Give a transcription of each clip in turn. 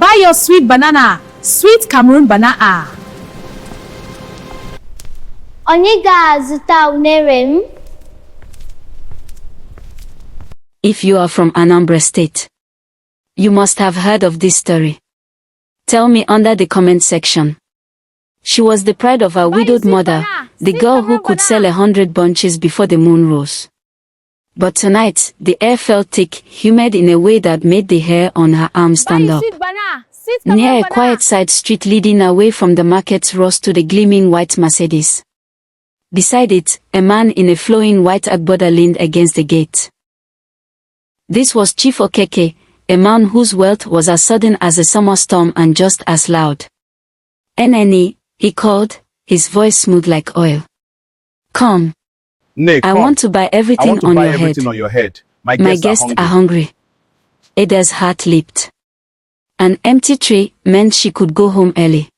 Buy your sweet banana. Sweet Cameroon banana. Onye ga-azụta unere m? If you are from Anambra State, you must have heard of this story. Tell me under the comment section. She was the pride of her widowed mother, the girl who could sell 100 bunches before the moon rose. But tonight, the air felt thick, humid in a way that made the hair on her arm stand up. Near a quiet side street leading away from the market rose to the gleaming white Mercedes. Beside it, a man in a flowing white agbada leaned against the gate. This was Chief Okeke, a man whose wealth was as sudden as a summer storm and just as loud. "NNE," he called, his voice smooth like oil. "Come. Nick, I want to buy everything on your head. My guests are hungry." Ada's heart leaped. An empty tray meant she could go home early.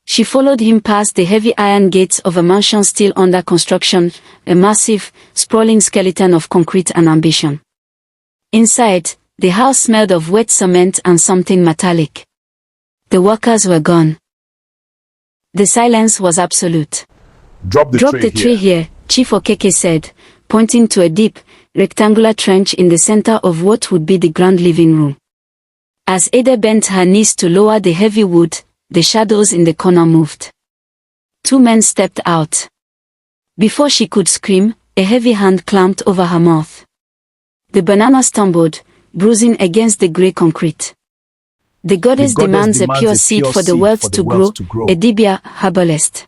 She followed him past the heavy iron gates of a mansion still under construction, a massive, sprawling skeleton of concrete and ambition. Inside, the house smelled of wet cement and something metallic. The workers were gone. The silence was absolute. Drop the tray here, Chief Okeke said, pointing to a deep, rectangular trench in the center of what would be the grand living room. As Ada bent her knees to lower the heavy wood, the shadows in the corner moved. Two men stepped out. Before she could scream, a heavy hand clamped over her mouth. The banana stumbled, bruising against the grey concrete. The goddess demands a pure seed for the wealth to grow, a Dibia herbalist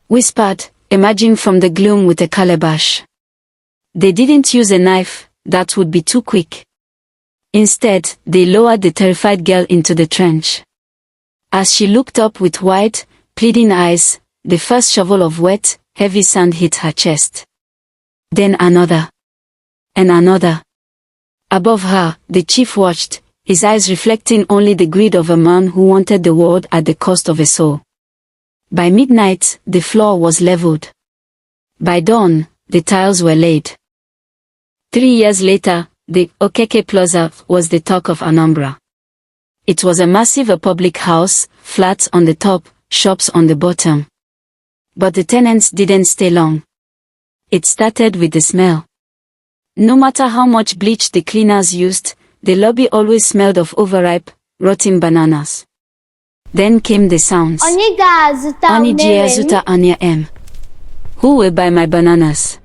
whispered, emerging from the gloom with a calabash. They didn't use a knife, that would be too quick. Instead, they lowered the terrified girl into the trench. As she looked up with wide, pleading eyes, the first shovel of wet, heavy sand hit her chest. Then another. And another. Above her, the chief watched, his eyes reflecting only the greed of a man who wanted the world at the cost of a soul. By midnight, the floor was leveled. By dawn, the tiles were laid. 3 years later, the Okeke Plaza was the talk of Anambra. It was a massive public house, flats on the top, shops on the bottom. But the tenants didn't stay long. It started with the smell. No matter how much bleach the cleaners used, the lobby always smelled of overripe, rotten bananas. Then came the sounds. Onye ga-azụta unere m? Anya M. Who will buy my bananas?